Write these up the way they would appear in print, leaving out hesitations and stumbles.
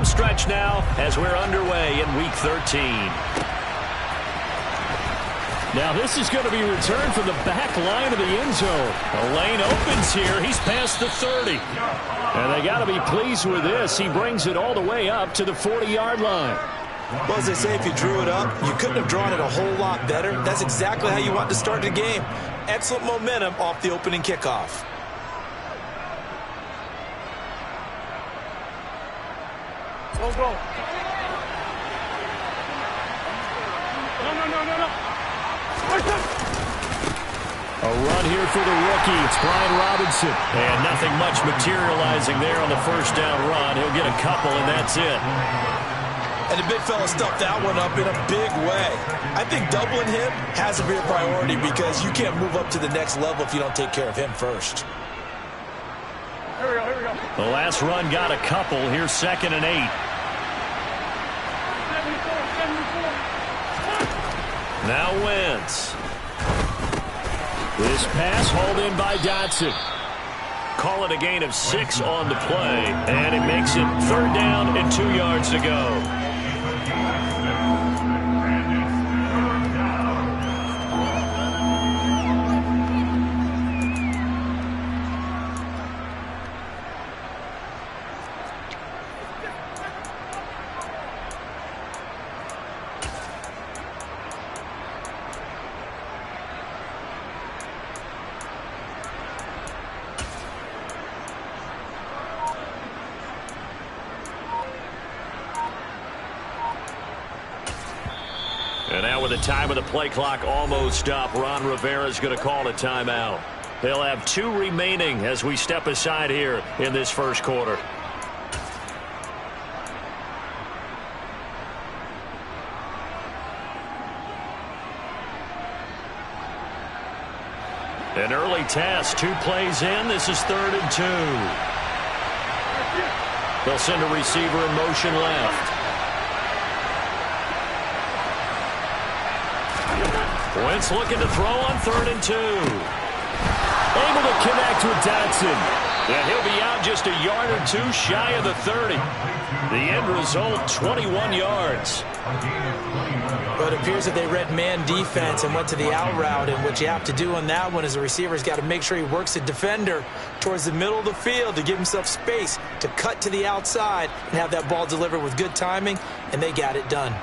stretch now as we're underway in Week 13. Now this is going to be returned from the back line of the end zone. The lane opens here. He's past the 30. And they got to be pleased with this. He brings it all the way up to the 40-yard line. Well, as they say, if you drew it up, you couldn't have drawn it a whole lot better. That's exactly how you want to start the game. Excellent momentum off the opening kickoff. Go, go. No. A run here for the rookie. It's Brian Robinson. And nothing much materializing there on the first down run. He'll get a couple, and that's it. And the big fella stuffed that one up in a big way. I think doubling him has to be a priority because you can't move up to the next level if you don't take care of him first. Here we go. The last run got a couple. Here's 2nd and 8. Now Wentz. This pass hauled in by Dotson. Call it a gain of 6 on the play, and it makes it 3rd down and 2 yards to go. And now with the time of the play clock almost up, Ron Rivera is going to call a timeout. They'll have 2 remaining as we step aside here in this first quarter. An early test, 2 plays in. This is 3rd and 2. They'll send a receiver in motion left. Wentz looking to throw on 3rd and 2. Able to connect with Dotson. And he'll be out just a yard or 2 shy of the 30. The end result, 21 yards. But it appears that they read man defense and went to the out route. And what you have to do on that one is the receiver's got to make sure he works the defender towards the middle of the field to give himself space to cut to the outside and have that ball delivered with good timing. And they got it done.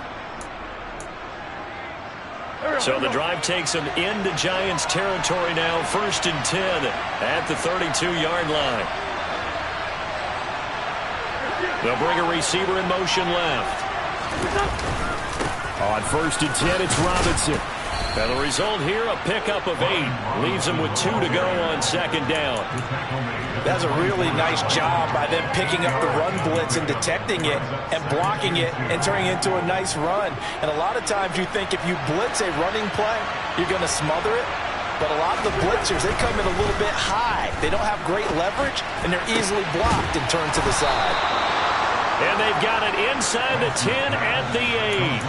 So the drive takes them into Giants territory now. 1st and 10 at the 32-yard line. They'll bring a receiver in motion left. On 1st and 10, it's Robinson. And the result here, a pickup of 8. Leaves them with 2 to go on 2nd down. That's a really nice job by them picking up the run blitz and detecting it and blocking it and turning it into a nice run. And a lot of times you think if you blitz a running play, you're going to smother it. But a lot of the blitzers, they come in a little bit high. They don't have great leverage, and they're easily blocked and turned to the side. And they've got it inside the 10 at the 8.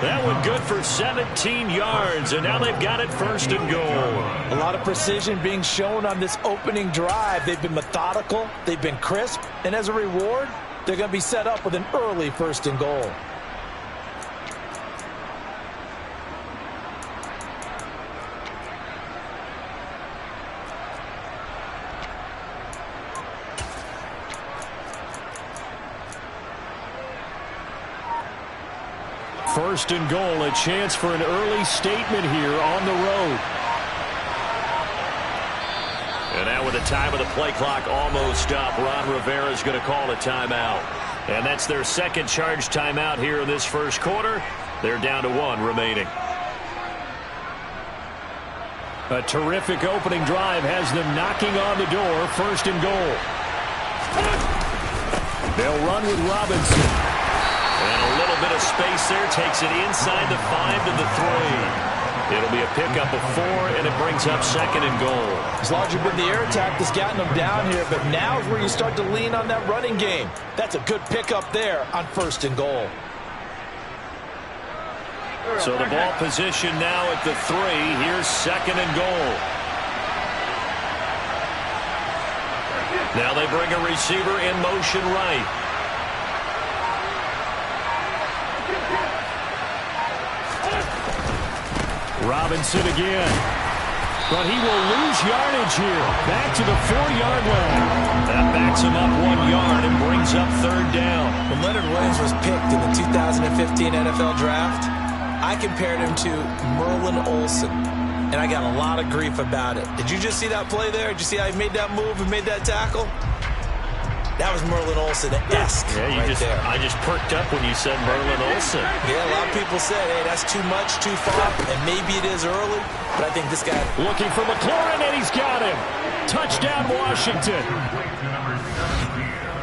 That one good for 17 yards, and now they've got it 1st and goal. A lot of precision being shown on this opening drive. They've been methodical, they've been crisp, and as a reward, they're going to be set up with an early 1st and goal. First and goal, a chance for an early statement here on the road. And now with the time of the play clock almost up, Ron Rivera is going to call a timeout. And that's their 2nd charge timeout here in this first quarter. They're down to 1 remaining. A terrific opening drive has them knocking on the door. 1st and goal. They'll run with Robinson. And a little bit of space there, takes it inside the 5 to the 3. It'll be a pickup of 4, and it brings up 2nd and goal. It's largely been the air attack that's gotten them down here, but now is where you start to lean on that running game. That's a good pickup there on 1st and goal. So the ball position now at the 3. Here's 2nd and goal. Now they bring a receiver in motion right. Robinson again. But he will lose yardage here. Back to the 4-yard line. That backs him up 1 yard and brings up 3rd down. When Leonard Williams was picked in the 2015 NFL Draft, I compared him to Merlin Olsen, and I got a lot of grief about it. Did you just see that play there? Did you see how he made that move and made that tackle? That was Merlin Olsen-esque there. I just perked up when you said Merlin Olsen. Yeah, a lot of people said, hey, that's too much, too far, and maybe it is early, but I think this guy... Looking for McLaurin, and he's got him. Touchdown, Washington.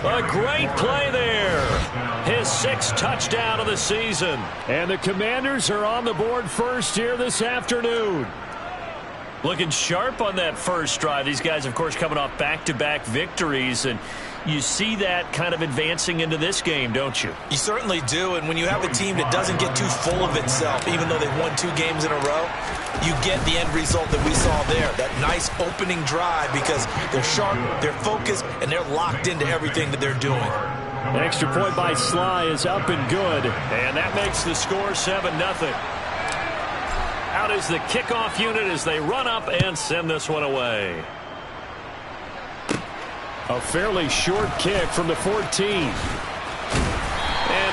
A great play there. His 6th touchdown of the season. And the Commanders are on the board first here this afternoon. Looking sharp on that first drive. These guys, of course, coming off back-to-back victories, and you see that kind of advancing into this game, don't you? You certainly do, and when you have a team that doesn't get too full of itself, even though they've won 2 games in a row, you get the end result that we saw there, that nice opening drive, because they're sharp, they're focused, and they're locked into everything that they're doing. An extra point by Sly is up and good, and that makes the score 7-0. Out is the kickoff unit as they run up and send this one away. A fairly short kick from the 14. And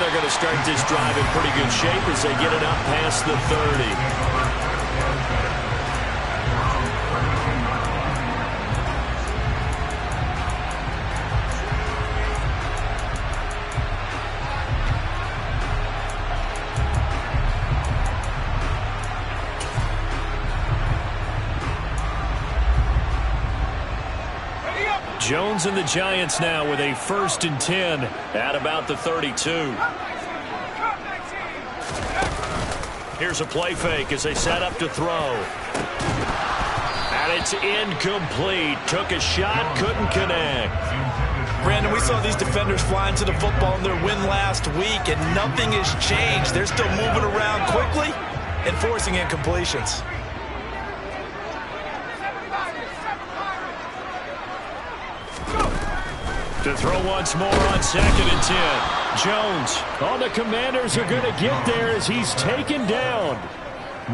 they're going to start this drive in pretty good shape as they get it up past the 30. Jones and the Giants now with a 1st and 10 at about the 32. Here's a play fake as they set up to throw. And it's incomplete. Took a shot, couldn't connect. Brandon, we saw these defenders flying to the football in their win last week, and nothing has changed. They're still moving around quickly and forcing incompletions. To throw once more on 2nd and 10. Jones. All the Commanders are going to get there as he's taken down.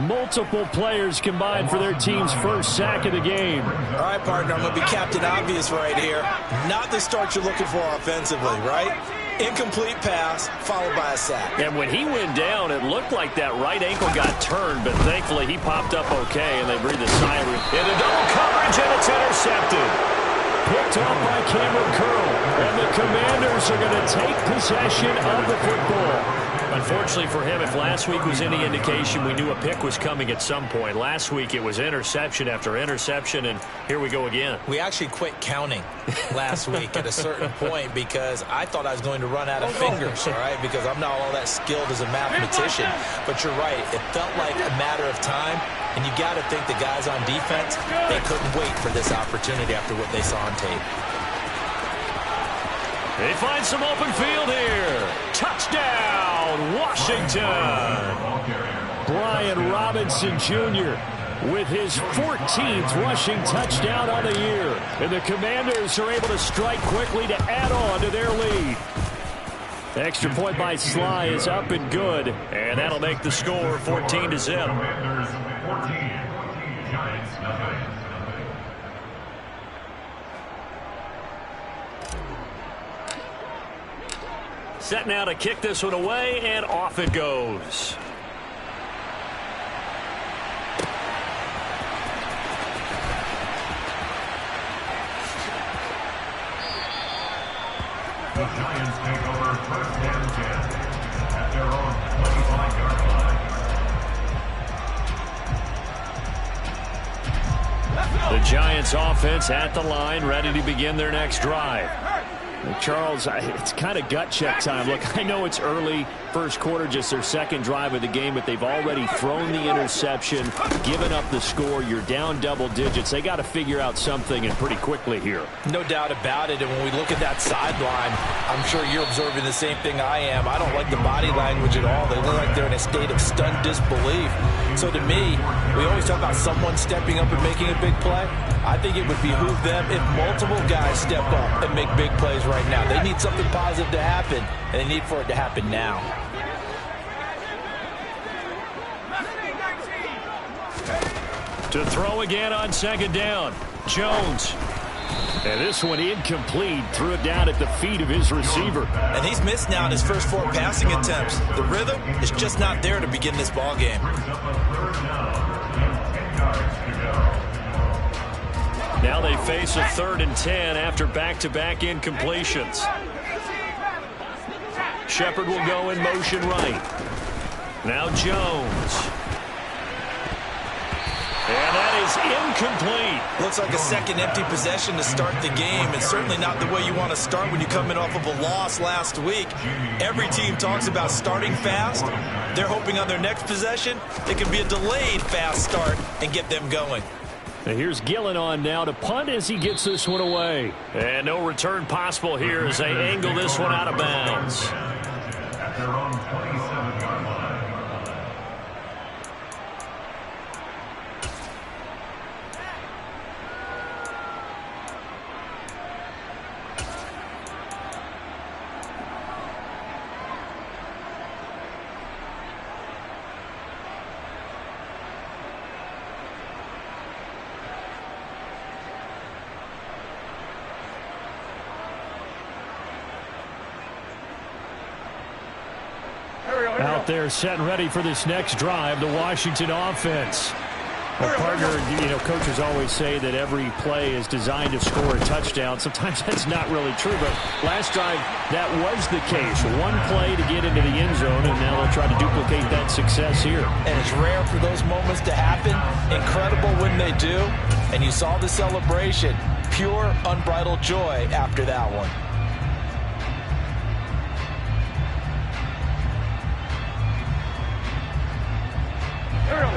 Multiple players combined for their team's 1st sack of the game. All right, partner, I'm going to be Captain Obvious right here. Not the start you're looking for offensively, right? Incomplete pass, followed by a sack. And when he went down, it looked like that right ankle got turned, but thankfully he popped up okay, and they breathed a sigh of relief. Into double coverage, and it's intercepted. Picked off by Cameron Curl, and the Commanders are going to take possession of the football. Unfortunately for him, if last week was any indication, we knew a pick was coming at some point. Last week it was interception after interception, and here we go again. We actually quit counting last week at a certain point because I thought I was going to run out of fingers, all right, because I'm not all that skilled as a mathematician. But you're right, it felt like a matter of time, and you got to think the guys on defense, they couldn't wait for this opportunity after what they saw on tape. They find some open field here. Touchdown, Washington. Brian Robinson Jr. with his 14th rushing touchdown on the year. And the Commanders are able to strike quickly to add on to their lead. The extra point by Sly is up and good. And that'll make the score 14-0. Set now to kick this one away, and off it goes. The Giants take over 1st and 10 at their own 25-yard line. The Giants offense at the line, ready to begin their next drive. Charles, it's kind of gut check time. Look, I know it's early, first quarter, just their 2nd drive of the game, but they've already thrown the interception, given up the score. You're down double digits. They got to figure out something, and pretty quickly here. No doubt about it, and when we look at that sideline, I'm sure you're observing the same thing I am. I don't like the body language at all. They look like they're in a state of stunned disbelief. So to me, we always talk about someone stepping up and making a big play. I think it would behoove them if multiple guys step up and make big plays right now. They need something positive to happen, and they need for it to happen now. To throw again on second down. Jones. And this one incomplete. Threw it down at the feet of his receiver. And he's missed now in his first 4 passing attempts. The rhythm is just not there to begin this ball game. Now they face a 3rd and 10 after back-to-back incompletions. Shepard will go in motion right. Now Jones. And that is incomplete. Looks like a second empty possession to start the game, and certainly not the way you want to start when you come in off of a loss last week. Every team talks about starting fast. They're hoping on their next possession it can be a delayed fast start and get them going. And here's Gillen on now to punt as he gets this one away. And no return possible here as they angle this one out of bounds. At their own 27-yard line. Out there setting ready for this next drive, the Washington offense. Well, partner, coaches always say that every play is designed to score a touchdown. Sometimes that's not really true, but last drive that was the case. One play to get into the end zone, and now they'll try to duplicate that success here. And it's rare for those moments to happen. Incredible when they do. And you saw the celebration. Pure, unbridled joy after that one.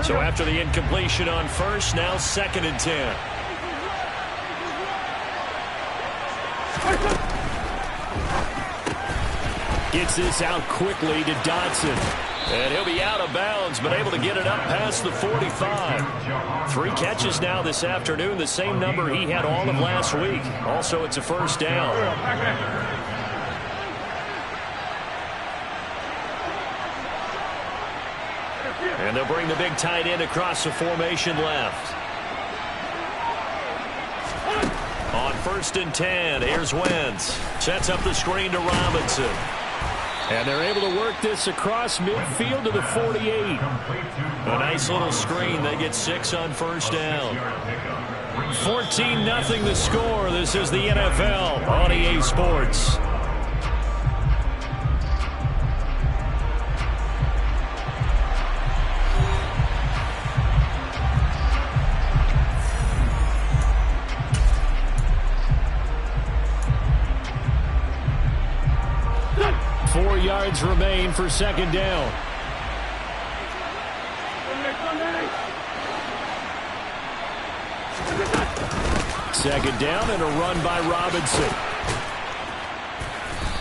So after the incompletion on first, now 2nd and 10. Gets this out quickly to Dotson. And he'll be out of bounds, but able to get it up past the 45. 3 catches now this afternoon, the same number he had all of last week. Also, it's a first down. And they'll bring the big tight end across the formation left. On 1st and 10, here's Wentz. Sets up the screen to Robinson. And they're able to work this across midfield to the 48. A nice little screen. They get 6 on first down. 14-0 the score. This is the NFL on EA Sports. Yards remain for second down. Second down and a run by Robinson.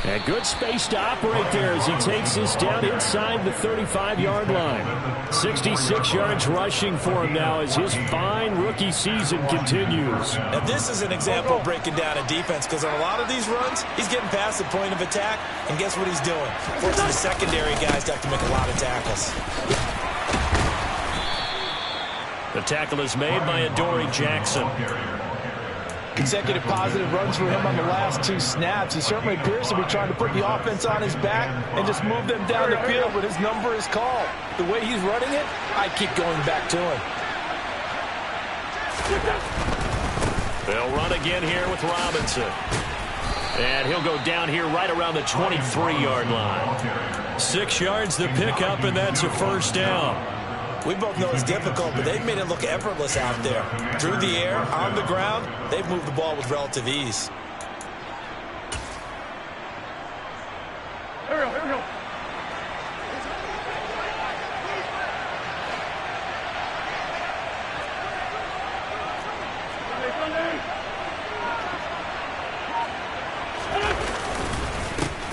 And good space to operate there as he takes this down inside the 35-yard line. 66 yards rushing for him now as his fine rookie season continues. Now this is an example of breaking down a defense, because on a lot of these runs, he's getting past the point of attack, and guess what he's doing? Forcing the secondary guys to have to make a lot of tackles. The tackle is made by Adoree Jackson. Consecutive positive runs for him on the last 2 snaps. He certainly appears to be trying to put the offense on his back and just move them down the field when his number is called. The way he's running it, I keep going back to him. They'll run again here with Robinson. And he'll go down here right around the 23-yard line. 6 yards to pick up, and that's a first down. We both know it's difficult, but they've made it look effortless out there. Through the air, on the ground, they've moved the ball with relative ease. Here we go, here we go.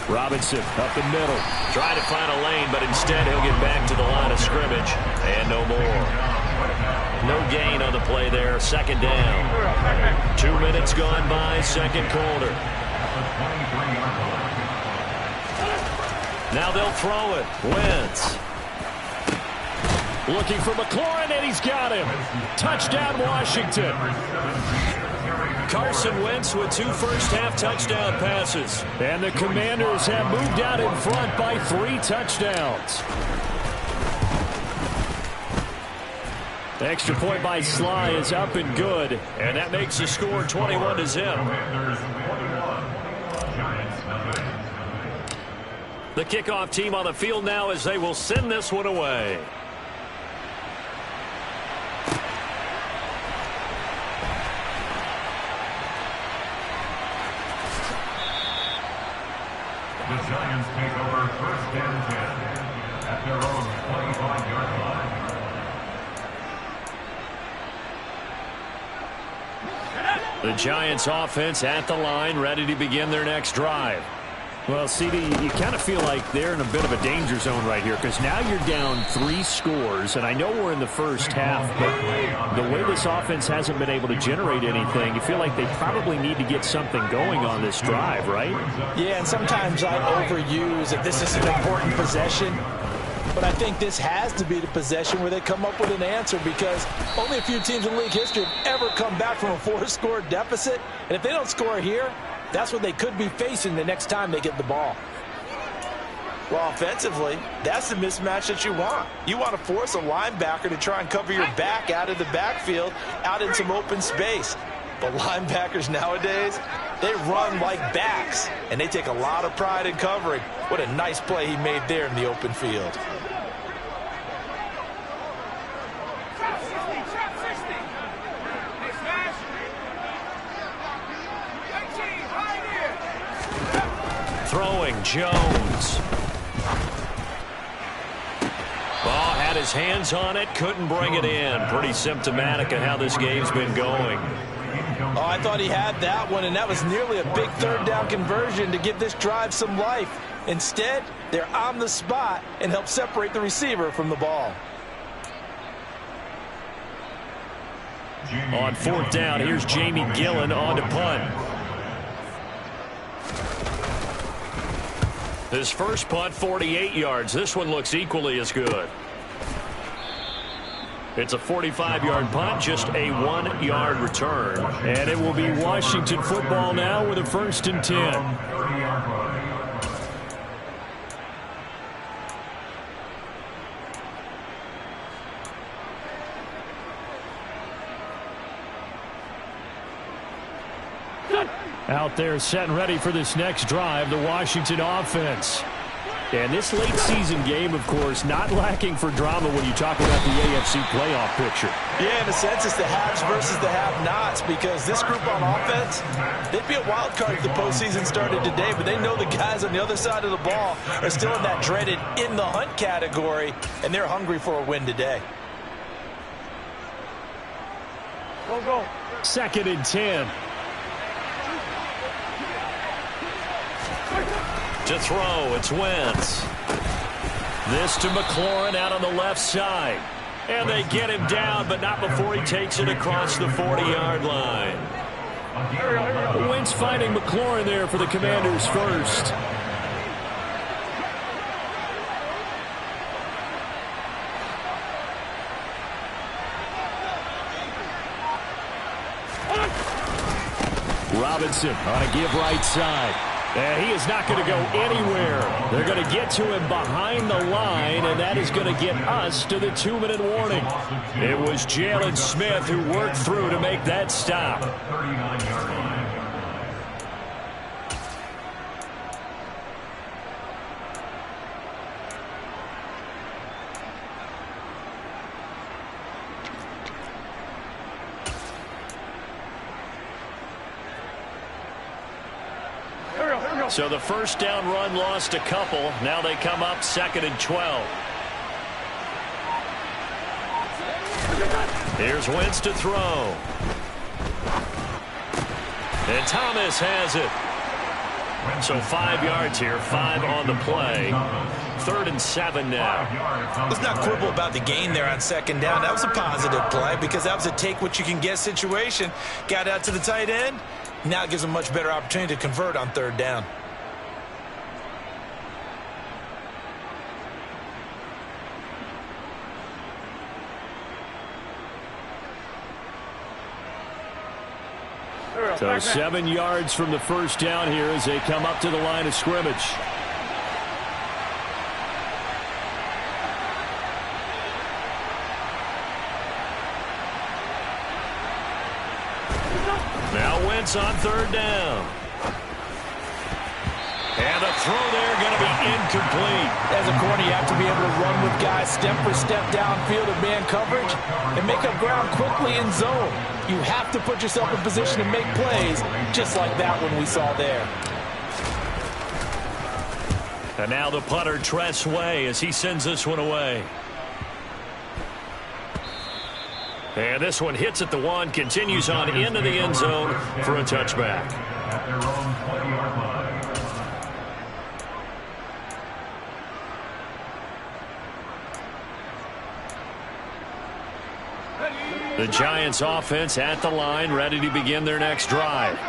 Robinson up the middle. Trying to find a lane, but instead he'll get back to the line of scrimmage. And no more. No gain on the play there. Second down. 2 minutes gone by, second quarter. Now they'll throw it. Wentz. Looking for McLaurin, and he's got him. Touchdown, Washington. Carson Wentz with 2 first-half touchdown passes. And the Commanders have moved out in front by 3 touchdowns. The extra point by Sly is up and good. And that makes the score 21-0. The kickoff team on the field now as they will send this one away. The Giants take over 1st and 10 at their own 25-yard line. The Giants offense at the line, ready to begin their next drive. Well, CD, you kind of feel like they're in a bit of a danger zone right here because now you're down 3 scores, and I know we're in the first half, but the way this offense hasn't been able to generate anything, you feel like they probably need to get something going on this drive, right? Yeah, and sometimes I overuse that this is an important possession, but I think this has to be the possession where they come up with an answer because only a few teams in league history have ever come back from a 4-score deficit, and if they don't score here, that's what they could be facing the next time they get the ball. Well, offensively, that's the mismatch that you want. You want to force a linebacker to try and cover your back out of the backfield, out in some open space. But linebackers nowadays, they run like backs, and they take a lot of pride in covering. What a nice play he made there in the open field. Throwing Jones. Ball had his hands on it, couldn't bring it in. Pretty symptomatic of how this game's been going. Oh, I thought he had that one, and that was nearly a big 3rd down conversion to give this drive some life. Instead, they're on the spot and help separate the receiver from the ball. On 4th down, here's Jamie Gillen on to punt. His first punt, 48 yards. This one looks equally as good. It's a 45-yard punt, just a 1-yard return. And it will be Washington football now with a 1st and 10. Out there setting ready for this next drive, the Washington offense. And this late season game, of course, not lacking for drama when you talk about the AFC playoff picture. Yeah, in a sense, it's the haves versus the have-nots because this group on offense, they'd be a wild card if the postseason started today, but they know the guys on the other side of the ball are still in that dreaded in-the-hunt category, and they're hungry for a win today. Go. 2nd and 10. To throw, it's Wentz. This to McLaurin out on the left side. And they get him down, but not before he takes it across the 40-yard line. Wentz finding McLaurin there for the Commanders first. Robinson on a give right side. And he is not going to go anywhere. They're going to get to him behind the line, and that is going to get us to the 2-minute warning. It was Jalen Smith who worked through to make that stop. So the first down run lost a couple. Now they come up 2nd and 12. Here's Wentz to throw. And Thomas has it. So 5 yards here, 5 on the play. 3rd and 7 now. Let's not quibble about the gain there on 2nd down. That was a positive play because that was a take-what-you-can-get situation. Got out to the tight end. Now it gives them a much better opportunity to convert on 3rd down. drill. So 7 yards from the first down here as they come up to the line of scrimmage. Now Wentz on third down. And the throw there going to be incomplete. As a corner, you have to be able to run with guys step for step downfield in man coverage and make up ground quickly in zone. You have to put yourself in position to make plays, just like that one we saw there. And now the punter, Tress Way, as he sends this one away. And this one hits at the 1, continues on into the end zone for a touchback. At their own 20-yard line. The Giants offense at the line, ready to begin their next drive.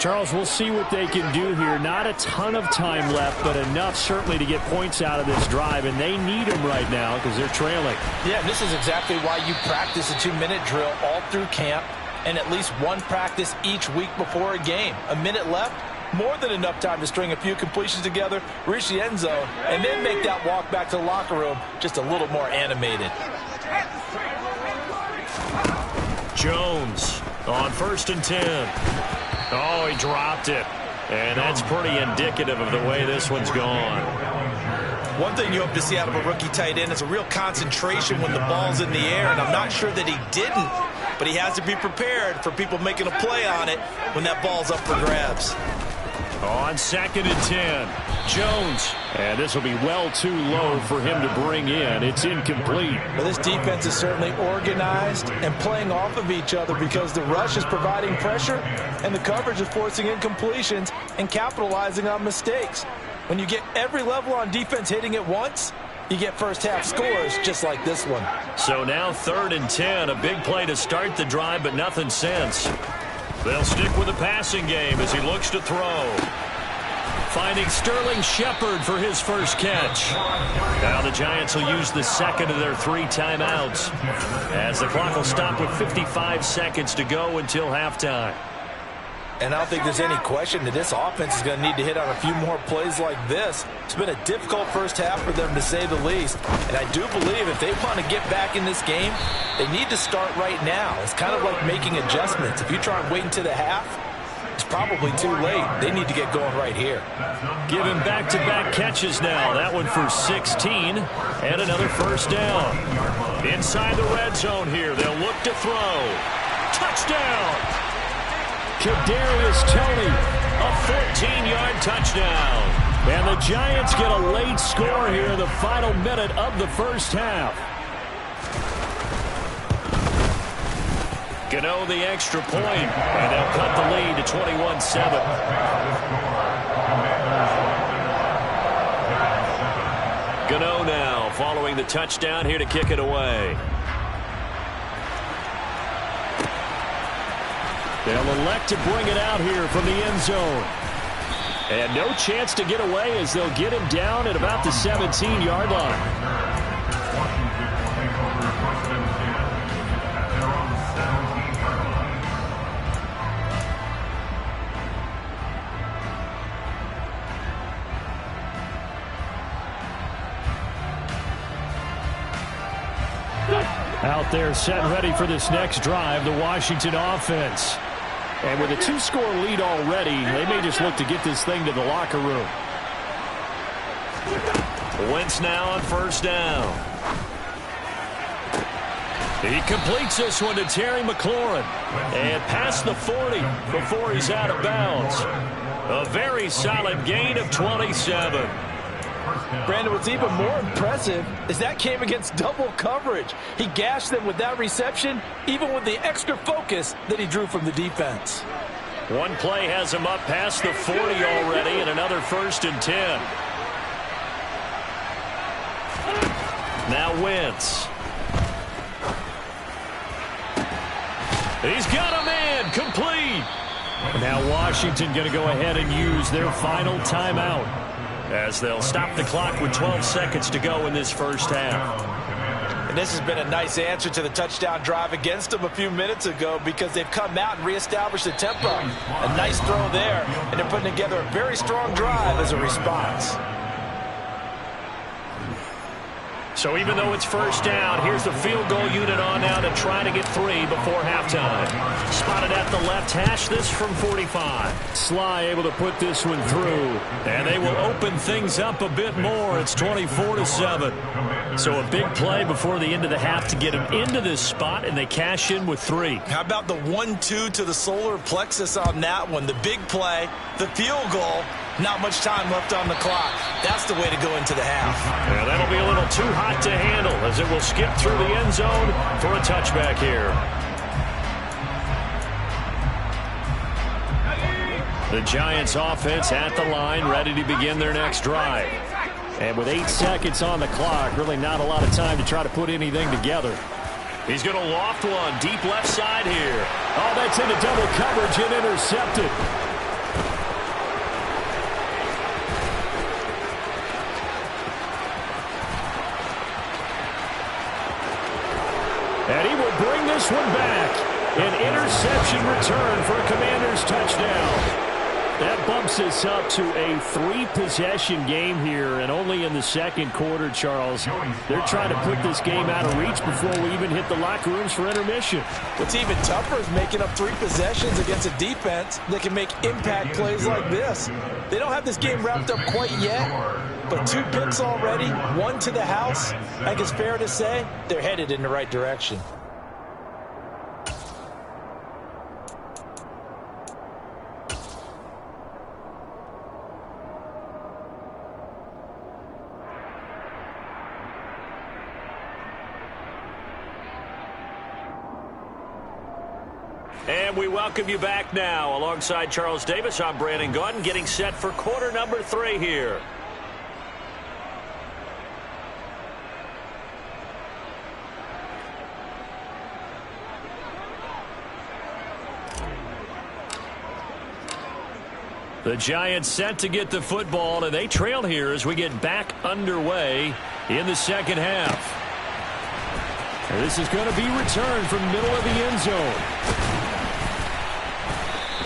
Charles, we'll see what they can do here. Not a ton of time left, but enough certainly to get points out of this drive, and they need them right now because they're trailing. Yeah, this is exactly why you practice a 2-minute drill all through camp and at least one practice each week before a game. A minute left, more than enough time to string a few completions together, reach the end zone, and then make that walk back to the locker room just a little more animated. Jones on 1st and 10. Oh, he dropped it. And that's pretty indicative of the way this one's gone. One thing you hope to see out of a rookie tight end is a real concentration when the ball's in the air, and I'm not sure that he didn't, but he has to be prepared for people making a play on it when that ball's up for grabs. On 2nd and 10, Jones. And this will be well too low for him to bring in. It's incomplete. Well, this defense is certainly organized and playing off of each other because the rush is providing pressure and the coverage is forcing incompletions and capitalizing on mistakes. When you get every level on defense hitting at once, you get first half scores just like this one. So now 3rd and 10, a big play to start the drive, but nothing since. They'll stick with the passing game as he looks to throw. Finding Sterling Shepard for his first catch. Now the Giants will use the second of their 3 timeouts as the clock will stop with 55 seconds to go until halftime. And I don't think there's any question that this offense is going to need to hit on a few more plays like this. It's been a difficult first half for them, to say the least. And I do believe if they want to get back in this game, they need to start right now. It's kind of like making adjustments. If you try and wait until the half, it's probably too late. They need to get going right here. Giving back-to-back catches now. That one for 16 and another first down. Inside the red zone here. They'll look to throw. Touchdown! Kadarius Toney, a 14-yard touchdown. And the Giants get a late score here in the final minute of the first half. Gano the extra point, and they'll cut the lead to 21-7. Gano now following the touchdown here to kick it away. They'll elect to bring it out here from the end zone. And no chance to get away as they'll get him down at about the 17-yard line. Out there set and ready for this next drive, the Washington offense. And with a 2-score lead already, they may just look to get this thing to the locker room. Wentz now on first down. He completes this one to Terry McLaurin. And past the 40 before he's out of bounds. A very solid gain of 27. Brandon, what's even more impressive is that came against double coverage. He gashed them with that reception, even with the extra focus that he drew from the defense. One play has him up past the 40 already, and another 1st and 10. Now Wentz. He's got a man complete. Now Washington going to go ahead and use their final timeout, as they'll stop the clock with 12 seconds to go in this first half. And this has been a nice answer to the touchdown drive against them a few minutes ago because they've come out and reestablished the tempo. A nice throw there, and they're putting together a very strong drive as a response. So even though it's first down, here's the field goal unit on now to try to get 3 before halftime. Spotted at the left hash, this from 45. Sly able to put this one through. And they will open things up a bit more. It's 24-7. So a big play before the end of the half to get them into this spot, and they cash in with 3. How about the 1-2 to the solar plexus on that one? The big play, the field goal, not much time left on the clock. That's the way to go into the half. Yeah, that'll be a little too hot to handle as it will skip through the end zone for a touchback here. The Giants offense at the line, ready to begin their next drive. And with 8 seconds on the clock, really not a lot of time to try to put anything together. He's going to loft one deep left side here. Oh, that's into double coverage and intercepted. And he will bring this one back. An interception return for a Commanders touchdown. That bumps us up to a 3-possession game here, and only in the second quarter, Charles. They're trying to put this game out of reach before we even hit the locker rooms for intermission. What's even tougher is making up 3 possessions against a defense that can make impact plays like this. They don't have this game wrapped up quite yet, but 2 picks already, 1 to the house. I think it's fair to say they're headed in the right direction. And we welcome you back now. Alongside Charles Davis, I'm Brandon Gaudin, getting set for quarter number 3 here. The Giants set to get the football, and they trail here as we get back underway in the second half. And this is going to be returned from the middle of the end zone.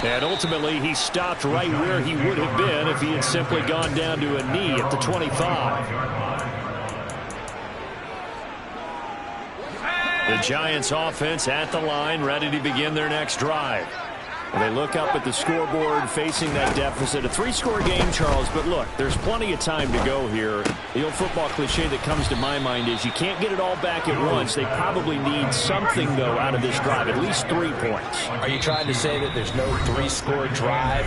And ultimately, he stopped right where he would have been if he had simply gone down to a knee at the 25. The Giants offense at the line, ready to begin their next drive. And they look up at the scoreboard facing that deficit. A 3-score game, Charles, but look, there's plenty of time to go here. The old football cliche that comes to my mind is you can't get it all back at once. They probably need something, though, out of this drive, at least 3 points. Are you trying to say that there's no 3-score drive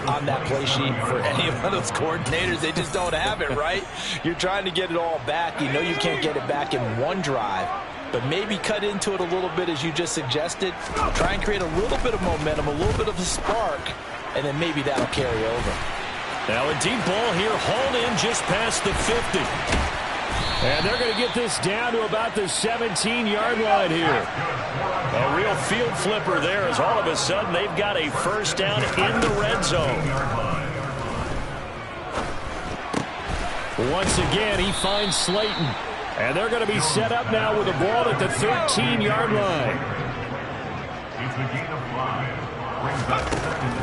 on that play sheet for any of those coordinators? They just don't have it, right? You're trying to get it all back. You know you can't get it back in one drive. But maybe cut into it a little bit as you just suggested. Try and create a little bit of momentum, a little bit of a spark, and then maybe that'll carry over. Now a deep ball here, hauled in just past the 50. And they're going to get this down to about the 17-yard line here. A real field flipper there as all of a sudden they've got a first down in the red zone. Once again, he finds Slayton. And they're going to be set up now with the ball at the 13-yard line.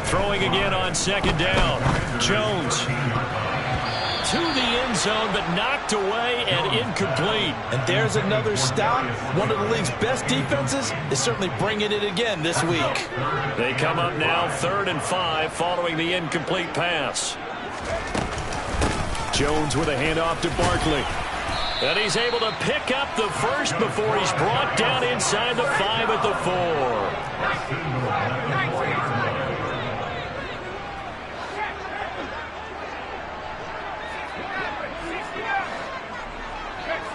Throwing again on second down. Jones to the end zone, but knocked away and incomplete. And there's another stop. One of the league's best defenses is certainly bringing it again this week. They come up now 3rd and 5 following the incomplete pass. Jones with a handoff to Barkley. And he's able to pick up the first before he's brought down inside the 5 at the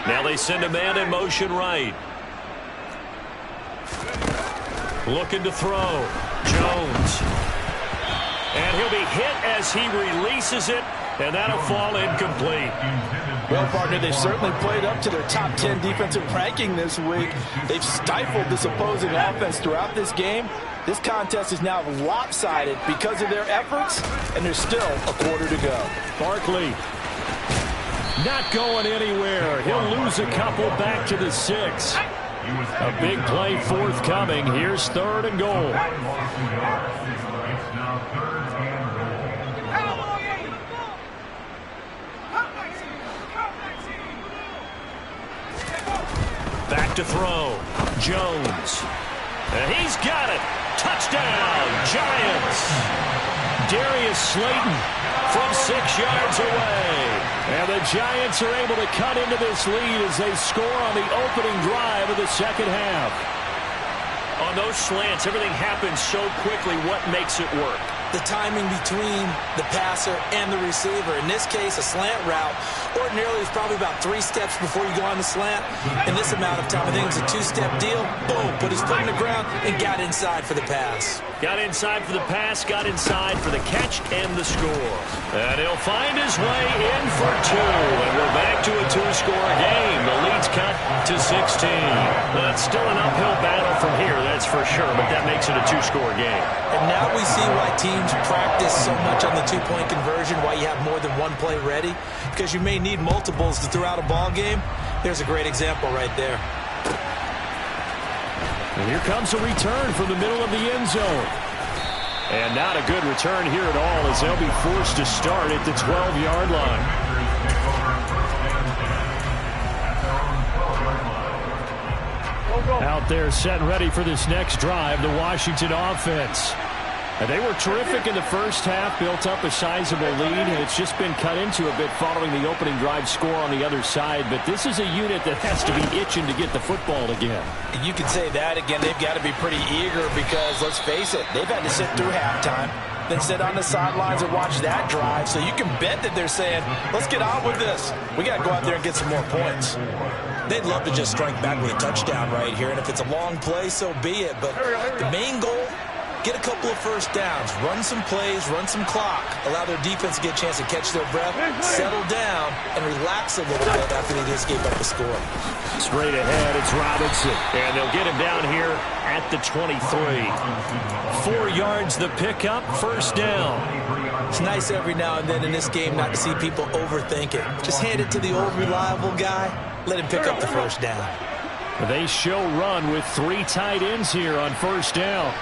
4. Now they send a man in motion right. Looking to throw. Jones. And he'll be hit as he releases it, and that'll fall incomplete. Well, partner, they've certainly played up to their top 10 defensive ranking this week. They've stifled this opposing offense throughout this game. This contest is now lopsided because of their efforts, and there's still a quarter to go. Barkley Not going anywhere. He'll lose a couple back to the 6. A big play forthcoming. Here's 3rd and goal. It's now 3rd and goal. Back to throw. Jones. And he's got it. Touchdown, Giants. Darius Slayton from 6 yards away. And the Giants are able to cut into this lead as they score on the opening drive of the second half. On those slants, everything happens so quickly. What makes it work? The timing between the passer and the receiver. In this case, a slant route ordinarily is probably about 3 steps before you go on the slant. In this amount of time, I think it's a 2-step deal. Boom, put his foot in the ground and got inside for the pass. Got inside for the pass, got inside for the catch and the score. And he'll find his way in for 2. And we're back to a 2-score game. The lead's cut to 16. That's still an uphill battle from here, that's for sure, but that makes it a 2-score game. And now we see why teams practice so much on the 2-point conversion, why you have more than one play ready, because you may need multiples to throw out a ball game. There's a great example right there. And here comes a return from the middle of the end zone. And not a good return here at all, as they'll be forced to start at the 12-yard line. Out there set and ready for this next drive, the Washington offense. And they were terrific in the first half, built up a sizable lead, and it's just been cut into a bit following the opening drive score on the other side. But this is a unit that has to be itching to get the football again. You can say that again. They've got to be pretty eager because, let's face it, they've had to sit through halftime, then sit on the sidelines and watch that drive. So you can bet that they're saying, let's get on with this. We got to go out there and get some more points. They'd love to just strike back with a touchdown right here, and if it's a long play, so be it. But the main goal, get a couple of first downs, run some plays, run some clock, allow their defense to get a chance to catch their breath, settle down, and relax a little bit after they just gave up a score. Straight ahead, it's Robinson. And they'll get him down here at the 23. 4 yards the pickup, first down. It's nice every now and then in this game not to see people overthink it. Just hand it to the old reliable guy, let him pick up the first down. They show run with 3 tight ends here on first down.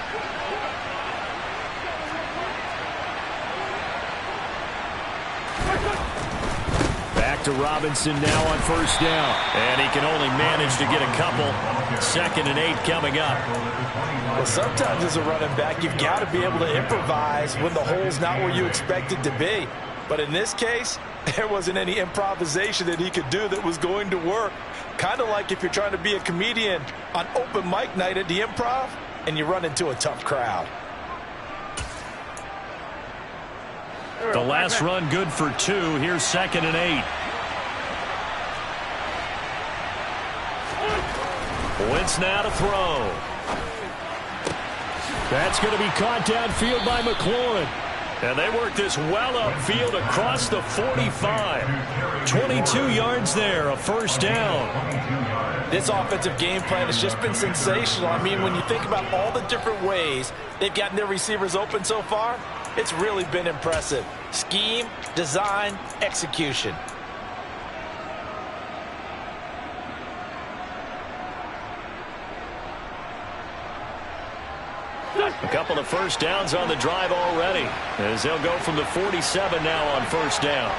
Back to Robinson now on first down. And he can only manage to get a couple. 2nd and 8 coming up. Well, sometimes as a running back, you've got to be able to improvise when the hole's not where you expect it to be. But in this case, there wasn't any improvisation that he could do that was going to work. Kind of like if you're trying to be a comedian on open mic night at the Improv and you run into a tough crowd. The last run good for 2. Here's 2nd and 8. Wentz now to throw. That's going to be caught downfield by McLaurin. And they work this well upfield across the 45. 22 yards there, a first down. This offensive game plan has just been sensational. I mean, when you think about all the different ways they've gotten their receivers open so far, it's really been impressive. Scheme, design, execution. A couple of first downs on the drive already, as they'll go from the 47 now on first down.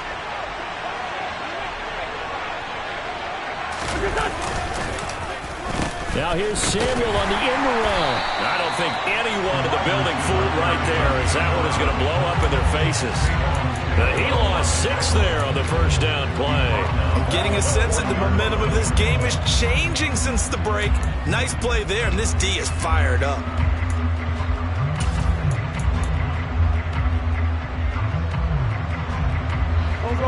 Now here's Samuel on the end around. I don't think anyone in the building fooled right there, as that one is going to blow up in their faces. He lost 6 there on the first down play. I'm getting a sense that the momentum of this game is changing since the break. Nice play there, and this D is fired up.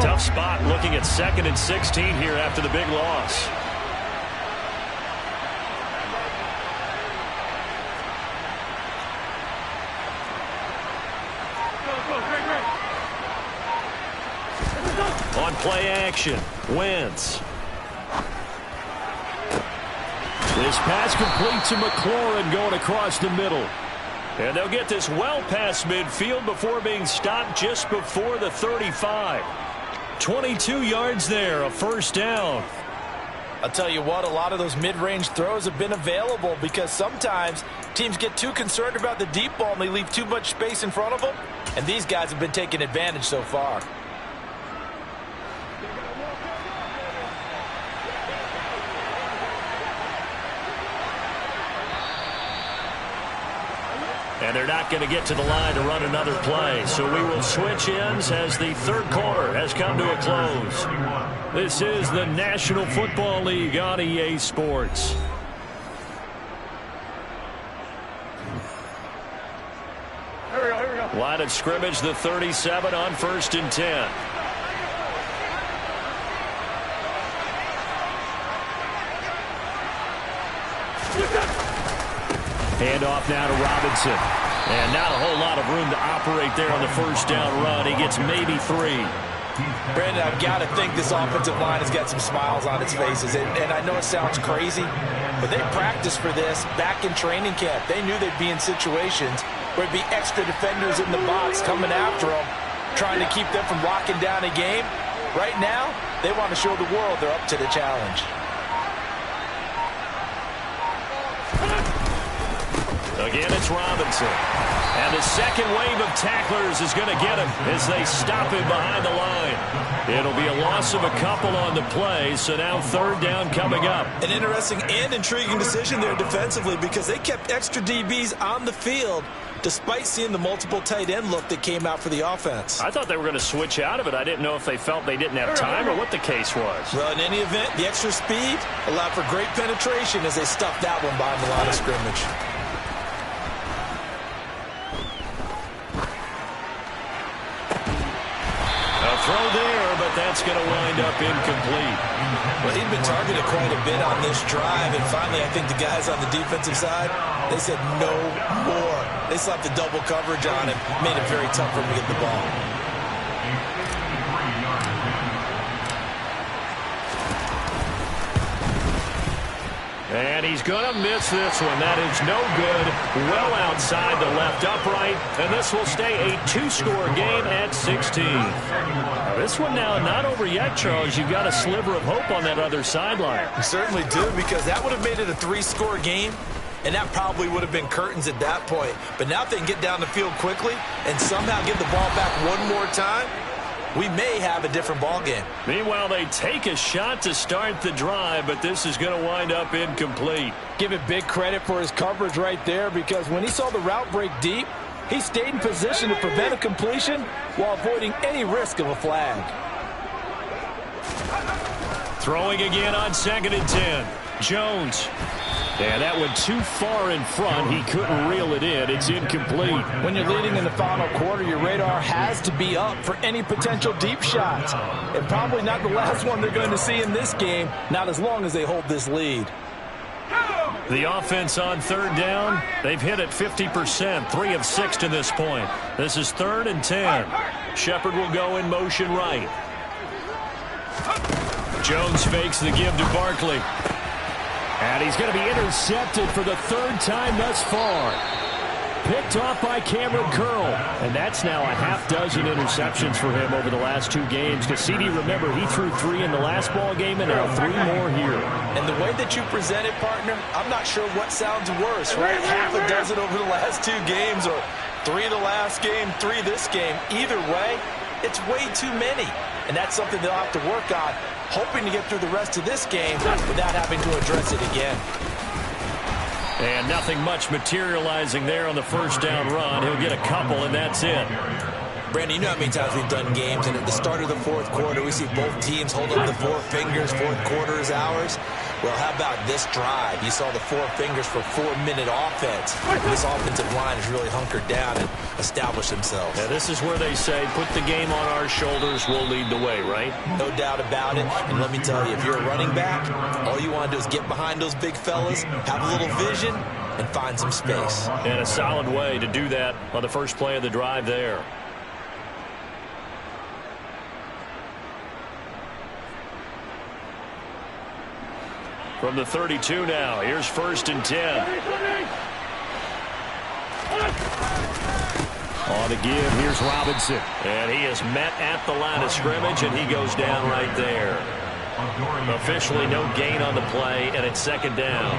Tough spot looking at 2nd and 16 here after the big loss. On play action, Wentz. This pass complete to McLaurin going across the middle. And they'll get this well past midfield before being stopped just before the 35. 22 yards there, a first down. I'll tell you what, a lot of those mid-range throws have been available because sometimes teams get too concerned about the deep ball and they leave too much space in front of them. And these guys have been taking advantage so far. And they're not going to get to the line to run another play. So we will switch ends as the third quarter has come to a close. This is the National Football League on EA Sports. Here we go. Line of scrimmage, the 37 on 1st and 10. Handoff now to Robinson. And not a whole lot of room to operate there on the first down run. He gets maybe 3. Brandon, I've got to think this offensive line has got some smiles on its faces. And I know it sounds crazy, but they practiced for this back in training camp. They knew they'd be in situations where there'd be extra defenders in the box coming after them, trying to keep them from locking down a game. Right now, they want to show the world they're up to the challenge. Again, it's Robinson. And the second wave of tacklers is going to get him as they stop him behind the line. It'll be a loss of a couple on the play, so now third down coming up. An interesting and intriguing decision there defensively because they kept extra DBs on the field despite seeing the multiple tight end look that came out for the offense. I thought they were going to switch out of it. I didn't know if they felt they didn't have time or what the case was. Well, in any event, the extra speed allowed for great penetration as they stuffed that one behind the line of scrimmage. Throw there, but that's going to wind up incomplete. Well, he'd been targeted quite a bit on this drive, and finally I think the guys on the defensive side, they said no more. They slapped the double coverage on him, made it very tough for him to get the ball. And he's going to miss this one. That is no good. Well outside the left upright. And this will stay a 2-score game at 16. Now this one now not over yet, Charles. You've got a sliver of hope on that other sideline. You certainly do, because that would have made it a 3-score game. And that probably would have been curtains at that point. But now if they can get down the field quickly and somehow get the ball back one more time, we may have a different ball game. Meanwhile, they take a shot to start the drive, but this is going to wind up incomplete. Give it big credit for his coverage right there, because when he saw the route break deep, he stayed in position to prevent a completion while avoiding any risk of a flag. Throwing again on 2nd and 10. Jones. And that went too far in front. He couldn't reel it in. It's incomplete. When you're leading in the final quarter, your radar has to be up for any potential deep shots. And probably not the last one they're going to see in this game, not as long as they hold this lead. The offense on third down, they've hit it 50%, 3 of 6 to this point. This is 3rd and 10. Shepard will go in motion right. Jones fakes the give to Barkley. And he's going to be intercepted for the 3rd time thus far. Picked off by Cameron Curl. And that's now a half-dozen interceptions for him over the last 2 games. Because CD, remember, he threw 3 in the last ball game and now 3 more here. And the way that you present it, partner, I'm not sure what sounds worse, right? Half a dozen over the last 2 games, or 3 the last game, 3 this game. Either way, it's way too many. And that's something they'll have to work on, hoping to get through the rest of this game without having to address it again. And nothing much materializing there on the first down run. He'll get a couple, and that's it. Brandon, you know how many times we've done games, and at the start of the 4th quarter, we see both teams hold up the 4 fingers, 4th quarter is ours. Well, how about this drive? You saw the 4 fingers for 4-minute offense. This offensive line has really hunkered down and established themselves. Now, this is where they say, put the game on our shoulders, we'll lead the way, right? No doubt about it. And let me tell you, if you're a running back, all you want to do is get behind those big fellas, have a little vision, and find some space. And a solid way to do that on the first play of the drive there. From the 32 now, here's 1st and 10. On the give, here's Robinson. And he is met at the line of scrimmage, and he goes down right there. Officially no gain on the play, and it's second down.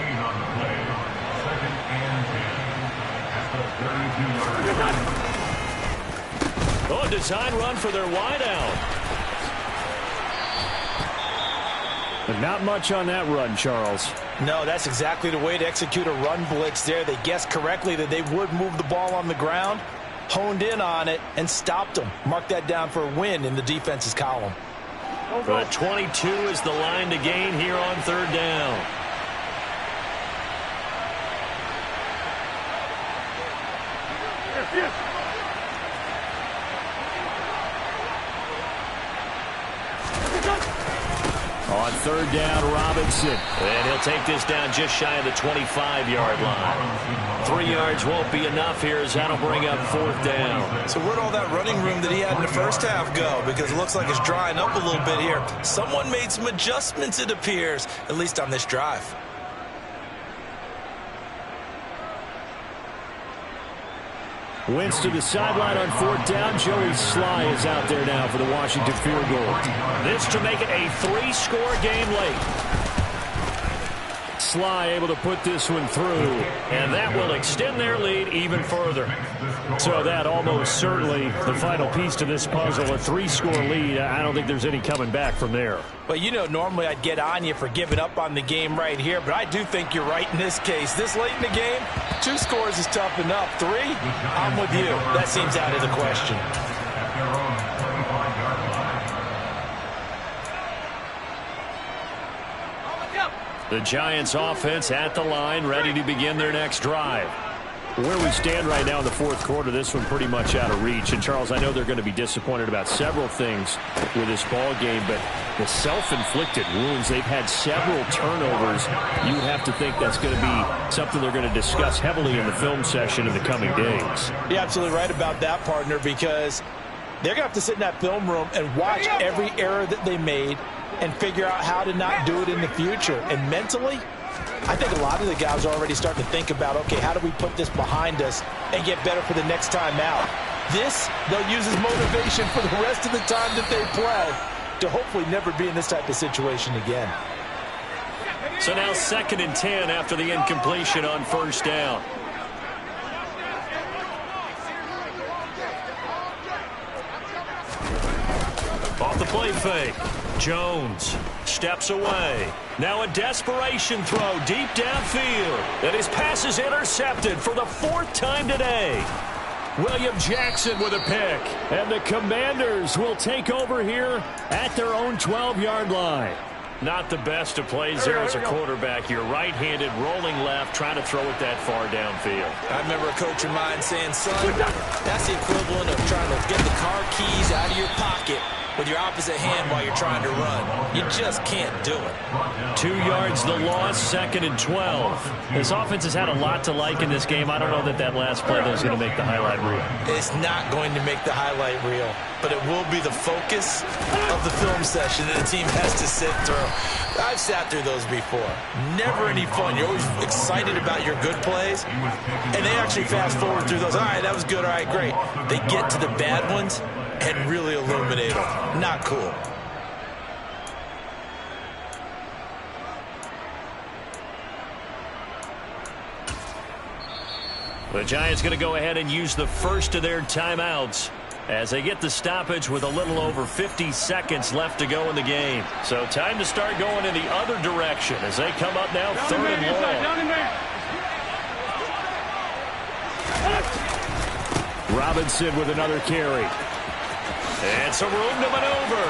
Oh, design run for their wideout. But not much on that run, Charles. No, that's exactly the way to execute a run blitz there. They guessed correctly that they would move the ball on the ground, honed in on it, and stopped them. Mark that down for a win in the defense's column. But 22 is the line to gain here on third down. On third down, Robinson. And he'll take this down just shy of the 25-yard line. 3 yards won't be enough here as that'll bring up fourth down. So where'd all that running room that he had in the first half go? Because it looks like it's drying up a little bit here. Someone made some adjustments, it appears, at least on this drive. Wentz to the sideline on fourth down. Joey Sly is out there now for the Washington field goal. This to make it a 3-score game late. Sly able to put this one through. And that will extend their lead even further. So that almost certainly the final piece to this puzzle, a 3-score lead. I don't think there's any coming back from there. But, you know, normally I'd get on you for giving up on the game right here, but I do think you're right in this case. This late in the game, 2 scores is tough enough. 3, I'm with you. That seems out of the question. The Giants offense at the line, ready to begin their next drive. Where we stand right now in the fourth quarter, this one pretty much out of reach. And, Charles, I know they're going to be disappointed about several things with this ball game, but the self-inflicted wounds, they've had several turnovers. You would have to think that's going to be something they're going to discuss heavily in the film session in the coming days. You're absolutely right about that, partner, because they're going to have to sit in that film room and watch every error that they made and figure out how to not do it in the future. And mentally, I think a lot of the guys are already starting to think about, okay, how do we put this behind us and get better for the next time out? This, they'll use as motivation for the rest of the time that they play to hopefully never be in this type of situation again. So now 2nd and 10 after the incompletion on first down. Off the play fake. Jones steps away. Now a desperation throw deep downfield. And his pass is intercepted for the 4th time today. William Jackson with a pick. And the Commanders will take over here at their own 12-yard line. Not the best of plays there as a quarterback. You're right-handed, rolling left, trying to throw it that far downfield. I remember a coach of mine saying, son, that's the equivalent of trying to get the car keys out of your pocket with your opposite hand while you're trying to run. You just can't do it. 2 yards the loss, 2nd and 12. This offense has had a lot to like in this game. I don't know that that last play is going to make the highlight reel. It's not going to make the highlight reel, but it will be the focus of the film session that the team has to sit through. I've sat through those before. Never any fun. You're always excited about your good plays, and they actually fast forward through those. All right, that was good. All right, great. They get to the bad ones and really illuminate them. Not cool. The Giants going to go ahead and use the first of their timeouts as they get the stoppage with a little over 50 seconds left to go in the game. So time to start going in the other direction as they come up now 3rd and long. Robinson with another carry. And some room to maneuver.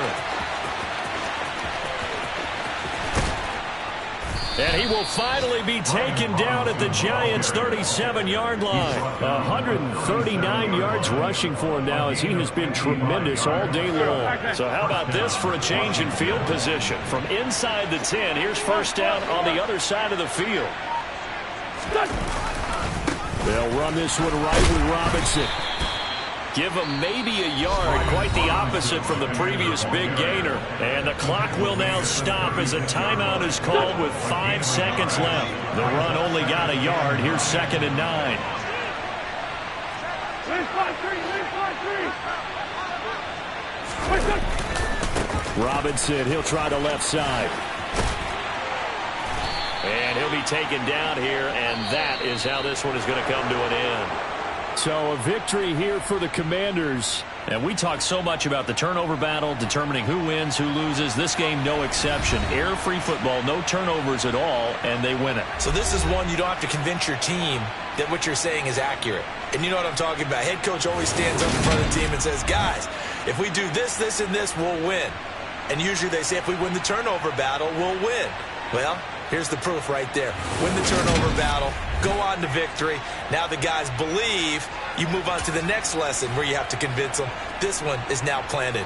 And he will finally be taken down at the Giants' 37-yard line. 139 yards rushing for him now as he has been tremendous all day long. So how about this for a change in field position? From inside the 10, here's first down on the other side of the field. They'll run this one right with Robinson. Give him maybe a yard, quite the opposite from the previous big gainer. And the clock will now stop as a timeout is called with 5 seconds left. The run only got a yard. Here's 2nd and 9. Robinson, he'll try the left side. And he'll be taken down here, and that is how this one is going to come to an end. So a victory here for the Commanders. And we talk so much about the turnover battle, determining who wins, who loses. This game, no exception. Error-free football, no turnovers at all, and they win it. So this is one you don't have to convince your team that what you're saying is accurate. And you know what I'm talking about. Head coach always stands up in front of the team and says, guys, if we do this, this, and this, we'll win. And usually they say if we win the turnover battle, we'll win. Well, here's the proof right there. Win the turnover battle, go on to victory. Now the guys believe. You move on to the next lesson where you have to convince them. This one is now planted.